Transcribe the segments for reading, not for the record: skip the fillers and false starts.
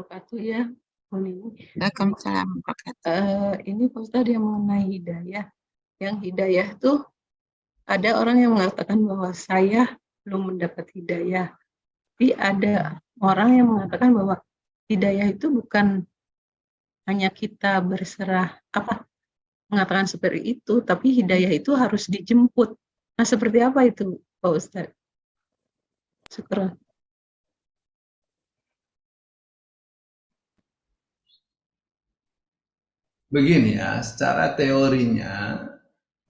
wabarakatuh ya. Waalaikumsalam warahmatullahi wabarakatuh. Ini Pak Ustadz yang mengenai hidayah. Yang hidayah tuh ada orang yang mengatakan bahwa saya belum mendapat hidayah. Tapi ada orang yang mengatakan bahwa hidayah itu bukan hanya kita berserah mengatakan seperti itu, tapi hidayah itu harus dijemput. Nah, seperti apa itu Pak Ustadz? Syukur. Begini ya, secara teorinya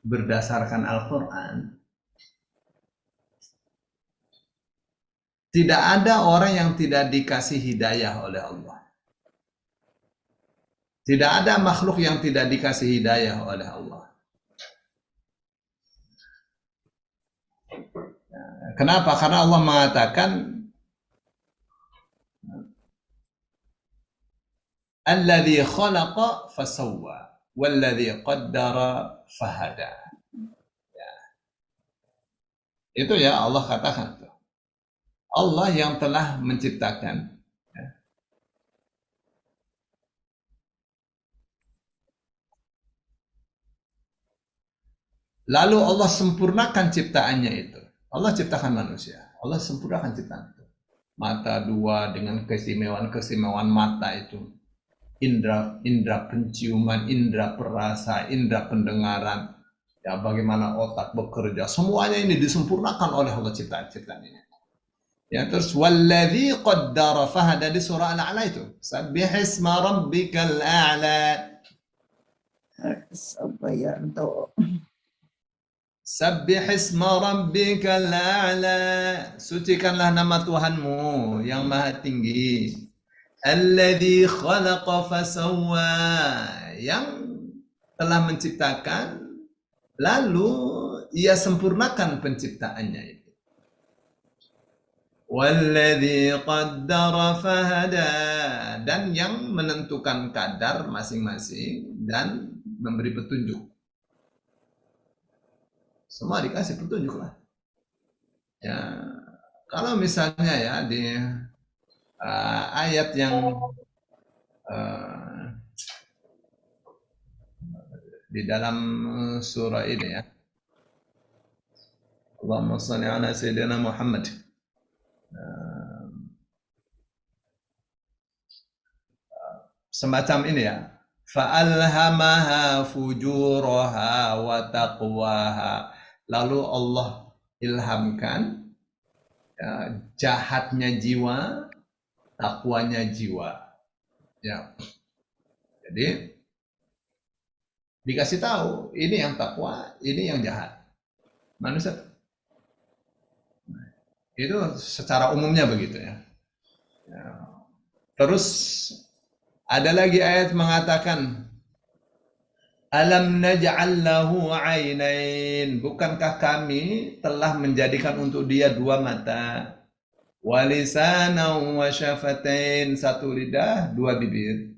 berdasarkan Al-Quran, tidak ada orang yang tidak dikasih hidayah oleh Allah. Tidak ada makhluk yang tidak dikasih hidayah oleh Allah. Kenapa? Karena Allah mengatakan alladzi khalaqa fasawwa walladzi qaddara fahada. Ya. Itu ya Allah katakan tuh. Allah yang telah menciptakan. Ya. Lalu Allah sempurnakan ciptaannya itu. Allah ciptakan manusia. Allah sempurnakan ciptaan itu. Mata dua dengan keistimewaan mata itu. Indra penciuman, indra perasa, indra pendengaran, ya bagaimana otak bekerja, semuanya ini disempurnakan oleh Allah ciptaan ini. Ya terus walladzi qaddara fahada di surah Al-A'la itu. Sabbihisma rabbikal a'la. Sabbihisma rabbikal a'la. Sucikanlah nama Tuhanmu yang maha tinggi. Alladzi khalaqa fasawwa, yang telah menciptakan lalu ia sempurnakan penciptaannya itu. Walladzi qaddara fahada, dan yang menentukan kadar masing-masing dan memberi petunjuk. Semua dikasih petunjuk lah. Ya, kalau misalnya ya di ayat yang di dalam surah ini ya, Allahumma shalli ala sayyidina Muhammad, semacam ini ya, fa'alhamaha fujuraha wa taqwaha, lalu Allah ilhamkan ya, jahatnya jiwa, takwanya jiwa. Ya. Jadi dikasih tahu ini yang takwa, ini yang jahat. Manusia itu secara umumnya begitu ya. Ya. Terus ada lagi ayat mengatakan alam naj'al lahu 'ainain, bukankah kami telah menjadikan untuk dia dua mata, walisanan wa syafatain, satu lidah, dua bibir,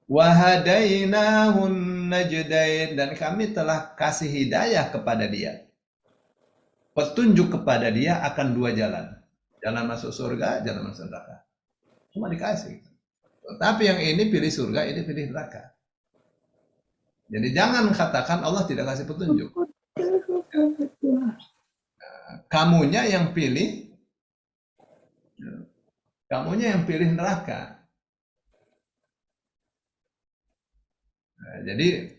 wahadainahun najdain, dan kami telah kasih hidayah kepada dia, petunjuk kepada dia akan dua jalan, jalan masuk surga, jalan masuk neraka. Cuma dikasih. Tapi yang ini pilih surga, ini pilih neraka. Jadi jangan katakan Allah tidak kasih petunjuk. Kamunya yang pilih neraka. Nah, jadi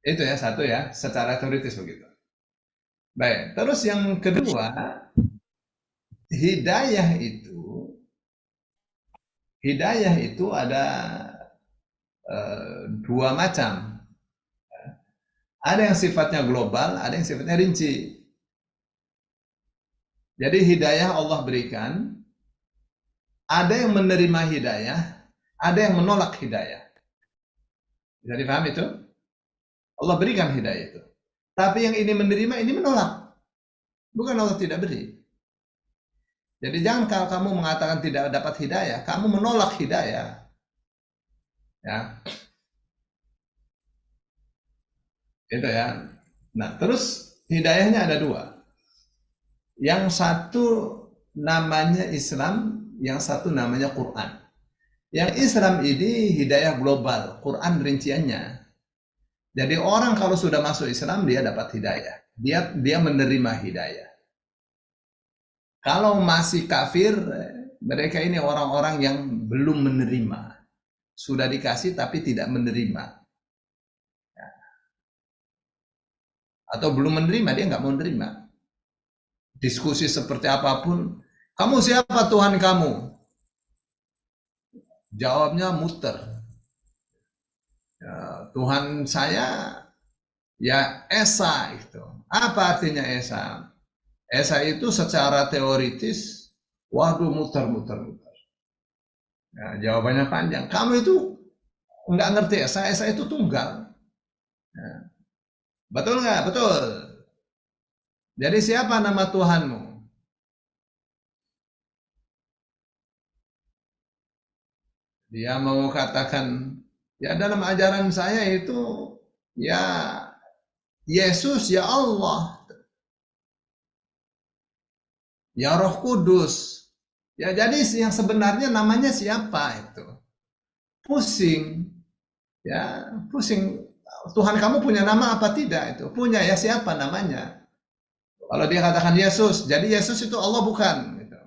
itu ya satu ya, secara teoritis begitu. Baik, terus yang kedua, hidayah itu ada dua macam. Ada yang sifatnya global, ada yang sifatnya rinci. Jadi hidayah Allah berikan, ada yang menerima hidayah, ada yang menolak hidayah. Bisa dipahami itu? Allah berikan hidayah itu. Tapi yang ini menerima, ini menolak. Bukan Allah tidak beri. Jadi jangan kalau kamu mengatakan tidak dapat hidayah, kamu menolak hidayah. Ya. Itu ya. Nah, terus hidayahnya ada dua. Yang satu namanya Islam, yang satu namanya Quran. Yang Islam ini hidayah global, Quran rinciannya. Jadi orang kalau sudah masuk Islam dia dapat hidayah. Dia menerima hidayah. Kalau masih kafir, mereka ini orang-orang yang belum menerima. Sudah dikasih tapi tidak menerima. Atau belum menerima, dia nggak mau menerima. Diskusi seperti apapun, kamu siapa Tuhan kamu? Jawabnya muter. Ya, Tuhan saya ya Esa itu. Apa artinya Esa? Esa itu secara teoritis, waduh muter-muter. Ya, jawabannya panjang. Kamu itu nggak ngerti Esa, Esa itu tunggal. Ya. Betul nggak? Betul. Jadi siapa nama Tuhanmu? Dia mau katakan, ya dalam ajaran saya itu, ya Yesus, ya Allah, ya Roh Kudus. Ya jadi yang sebenarnya namanya siapa itu? Pusing. Ya, pusing. Tuhan kamu punya nama apa tidak itu? Punya, ya siapa namanya? Kalau dia katakan Yesus, jadi Yesus itu Allah bukan gitu.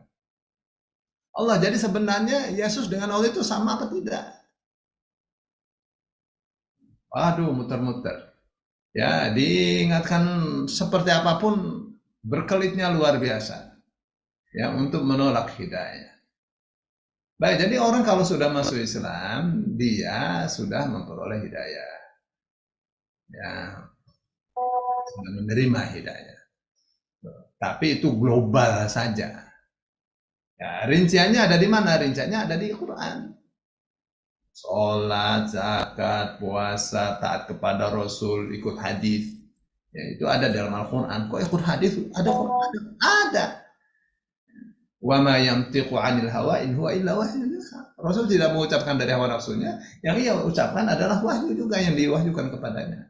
Allah, jadi sebenarnya Yesus dengan Allah itu sama apa tidak? Waduh, muter-muter. Ya, diingatkan seperti apapun berkelitnya luar biasa. Ya, untuk menolak hidayah. Baik, jadi orang kalau sudah masuk Islam, dia sudah memperoleh hidayah. Ya, sudah menerima hidayah. Tapi itu global saja. Ya, rinciannya ada di mana? Rinciannya ada di Quran. Sholat, zakat, puasa, taat kepada Rasul, ikut hadis. Ya, itu ada dalam Al-Quran. Kok ikut hadis? Ada Quran? Ada. Wa ma yantiqu 'anil hawa in huwa illa wahyu yuha. Rasul tidak mengucapkan dari hawa nafsunya, yang ia ucapkan adalah wahyu juga yang diwahyukan kepadanya.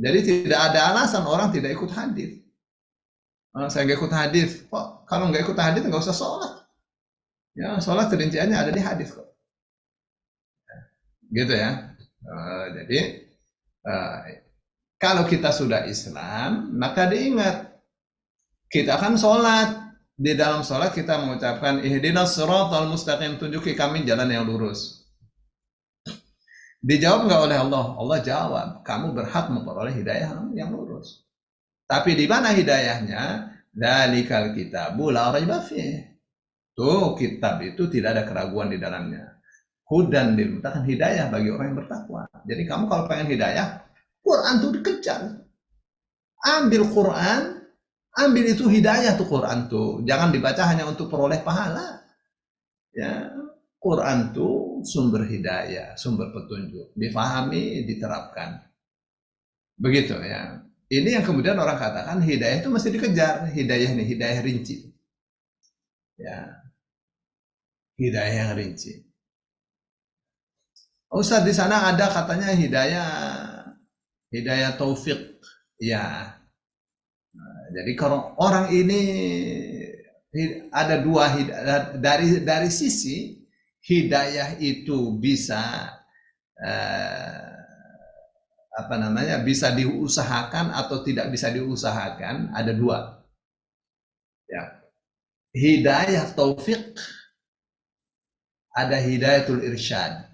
Jadi tidak ada alasan orang tidak ikut hadis. Saya nggak ikut hadis. Kok kalau nggak ikut hadis nggak usah sholat. Ya, sholat rinciannya ada di hadis kok. Gitu ya. Jadi kalau kita sudah Islam, maka diingat kita akan sholat. Di dalam sholat kita mengucapkan ihdinas siratal mustaqim, tunjuki kami jalan yang lurus. Dijawab nggak oleh Allah? Allah jawab, kamu berhak memperoleh hidayah yang lurus. Tapi di mana hidayahnya? Dzalikal kitabu la raiba fih. Tuh kitab itu tidak ada keraguan di dalamnya. Hudan lil muttaqin, hidayah bagi orang yang bertakwa. Jadi kamu kalau pengen hidayah, Quran tuh dikejar. Ambil Quran, ambil itu hidayah tuh Quran tuh. Jangan dibaca hanya untuk peroleh pahala. Ya, Quran tuh sumber hidayah, sumber petunjuk. Difahami, diterapkan. Begitu ya. Ini yang kemudian orang katakan hidayah itu mesti dikejar. Hidayah ini, hidayah rinci. Ya. Hidayah yang rinci. Ustaz, di sana ada katanya hidayah taufik. Ya. Jadi kalau orang ini ada dua dari sisi hidayah itu bisa bisa diusahakan atau tidak bisa diusahakan, ada dua. Ya. Hidayah taufik, ada hidayatul irsyad.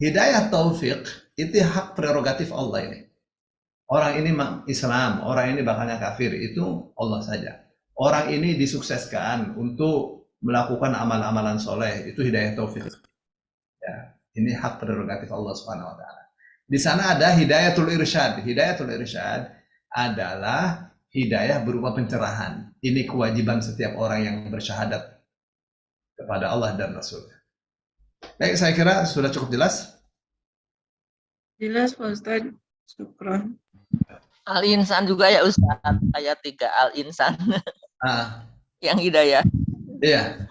Hidayah taufik itu hak prerogatif Allah ini. Orang ini Islam, orang ini bakalnya kafir, itu Allah saja. Orang ini disukseskan untuk melakukan amal-amalan soleh, itu hidayah taufik. Ya, ini hak prerogatif Allah Subhanahu Wa Taala. Di sana ada hidayatul irsyad. Hidayatul irsyad adalah hidayah berupa pencerahan. Ini kewajiban setiap orang yang bersyahadat kepada Allah dan Rasul. Baik, saya kira sudah cukup jelas. Jelas Pak Ustaz. Syukron. Al-Insan juga ya Ustaz, ayat 3 Al-Insan. Yang hidayah. Iya.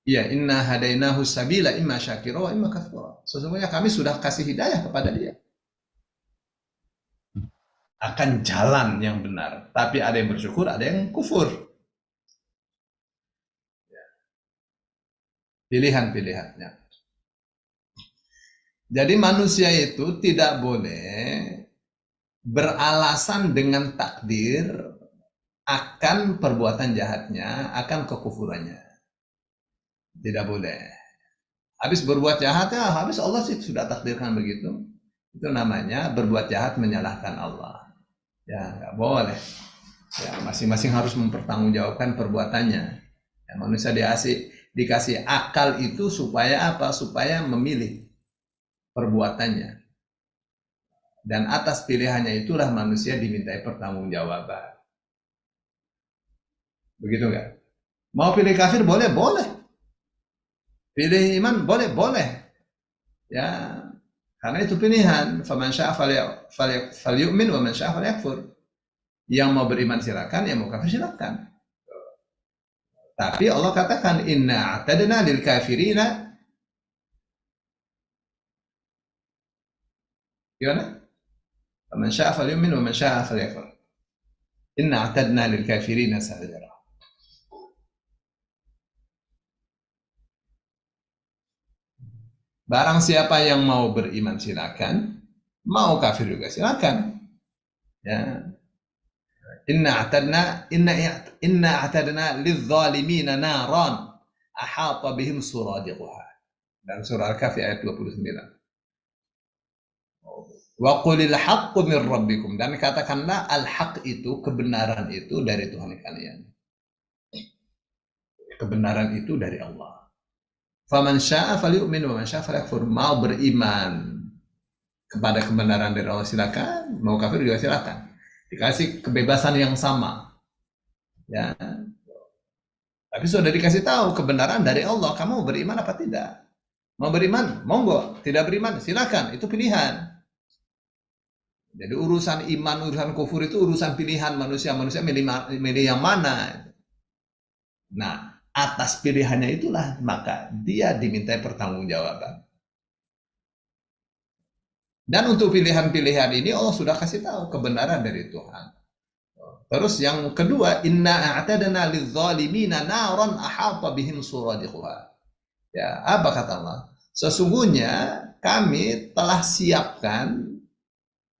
Iya, inna hadainahu sabila imma syakira wa imma kafura. Sesungguhnya kami sudah kasih hidayah kepada dia. Akan jalan yang benar, tapi ada yang bersyukur, ada yang kufur. pilihan-pilihannya. Jadi manusia itu tidak boleh beralasan dengan takdir akan perbuatan jahatnya, akan kekufurannya. Tidak boleh. Habis berbuat jahat, ya habis Allah sih sudah takdirkan begitu. Itu namanya berbuat jahat menyalahkan Allah. Ya, nggak boleh. Ya, masing-masing harus mempertanggungjawabkan perbuatannya. Ya, manusia dikasih akal itu supaya apa? Supaya memilih perbuatannya. Dan atas pilihannya itulah manusia dimintai pertanggungjawaban. Begitu nggak? Mau pilih kafir boleh, boleh. Pilih iman boleh, boleh. Ya, karena itu pilihan. Faman syaa falyu'min wa man syaa falyakfur. Yang mau beriman silakan, yang mau kafir silakan. Tapi Allah katakan inna a'tadna lil kafirina. Gimana? Faman syaa falyu'min wa man syaa falyakfur. Inna a'tadna lil kafirina sa'ira. Barang siapa yang mau beriman silakan, mau kafir juga silakan. Ya. Inna a'tadna lidh-dhalimina naran ahata bihim suradiquha. Dan surah Al-Kahfi ayat 29. Wa qulil haqqu min rabbikum, dan katakanlah al-haq itu, kebenaran itu dari Tuhan kalian. Kebenaran itu dari Allah. Faman syaa falyu'min wa man syaa falyakfur. Mau beriman kepada kebenaran dari Allah silakan, mau kafir juga silakan. Dikasih kebebasan yang sama. Ya. Tapi sudah dikasih tahu kebenaran dari Allah, kamu beriman apa tidak? Mau beriman, monggo. Tidak beriman, silakan. Itu pilihan. Jadi urusan iman, urusan kufur itu urusan pilihan manusia. Manusia milih yang mana. Nah, atas pilihannya itulah maka dia dimintai pertanggungjawaban. Dan untuk pilihan-pilihan ini Allah sudah kasih tahu kebenaran dari Tuhan. Terus yang kedua, inna a'tadna lidh-dhalimina naran ahata bihim suradiquha. Ya, apa kata Allah? Sesungguhnya kami telah siapkan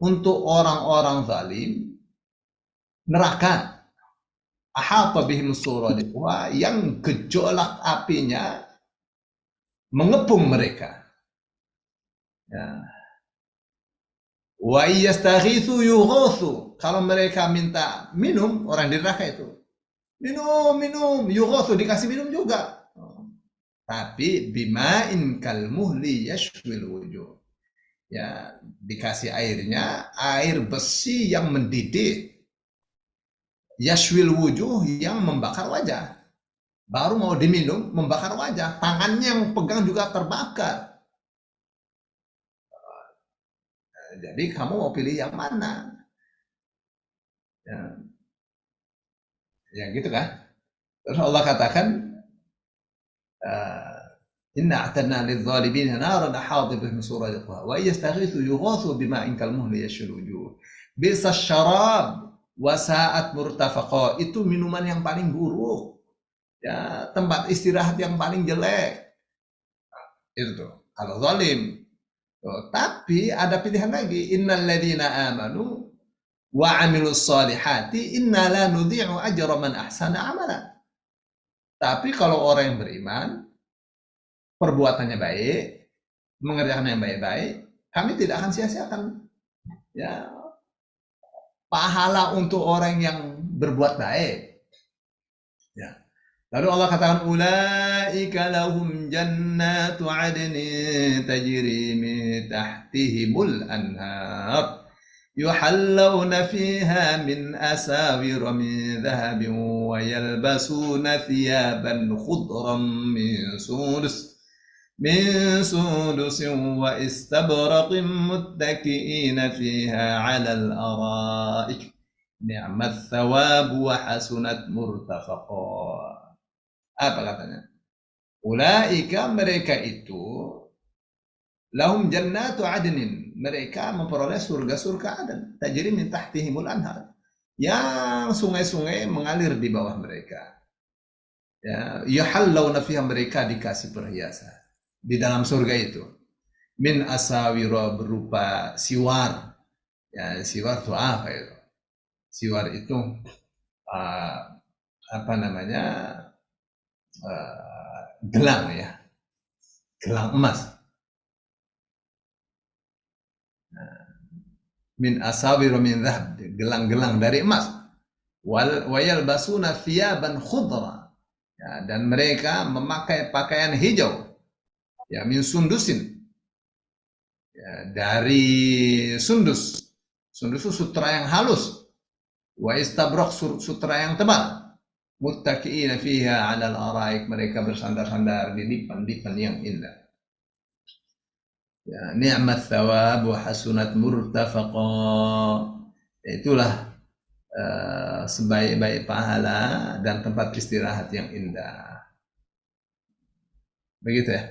untuk orang-orang zalim neraka ahata bihim suradiquha, yang gejolak apinya mengepung mereka. Ya. Wa yastaghitsu yughatsu, kalau mereka minta minum, orang di neraka itu minum yughatsu, dikasih minum juga, tapi bima'in kalmuhli yashwil wujuh, ya dikasih airnya air besi yang mendidih, yashwil wujuh, yang membakar wajah. Baru mau diminum membakar wajah, tangannya yang pegang juga terbakar. Jadi kamu mau pilih yang mana? Ya gitu kan? Terus Allah katakan, inna a'tadna lidh-dhalimina naran ahata bihim suradiquha wa yastaghitsu yughatsu bima'in kalmuhli yashwil wujuh. Bisa syarab wa sa'at murtafaqa, itu minuman yang paling buruk. Ya, tempat istirahat yang paling jelek. Itu tuh kalau zalim. Tapi ada pilihan lagi, innal ladzina amanu wa 'amilus shalihati inna la nudhi'u ajra man ahsana amala. Tapi kalau orang yang beriman, perbuatannya baik, mengerjakan yang baik-baik, kami tidak akan sia-siakan ya pahala untuk orang yang berbuat baik. Ya. Lalu Allah katakan, ulaika lahum jannatu 'adnin tajri min tahtihimul anhar yuhallawna fiha min asawir min dhahabin wa yalbasuna thiyaban khudran min sundusin wa istabraqin muttaki'ina fiha 'alal ara'ik ni'mat thawab wa hasunat murtafaqa. Apa katanya? Ulaika, mereka itu, lahum jannatu adnin, mereka memperoleh surga-surga Aden, tajri min tahtihimul anhar, yang sungai-sungai mengalir di bawah mereka. Ya, yuhallawna fiha, mereka dikasih perhiasan di dalam surga itu. Min asawira, berupa siwar. Ya, siwar itu apa itu? Siwar itu apa namanya? Gelang ya. Gelang emas. Min asawira min dhahab, gelang-gelang dari emas. Wayal basuna thiyaban khudra. Ya, dan mereka memakai pakaian hijau. Ya, min sundusin. Ya, dari sundus. Sundus itu sutra yang halus. Wa istabraq, sutra yang tebal. Muttaqiina fiha 'alal araik, mereka bersandar-sandar di dipan-dipan yang indah. Ya, ni'mat thawab wa hasunat murtafaqa. Itulah sebaik-baik pahala dan tempat istirahat yang indah. Begitu ya.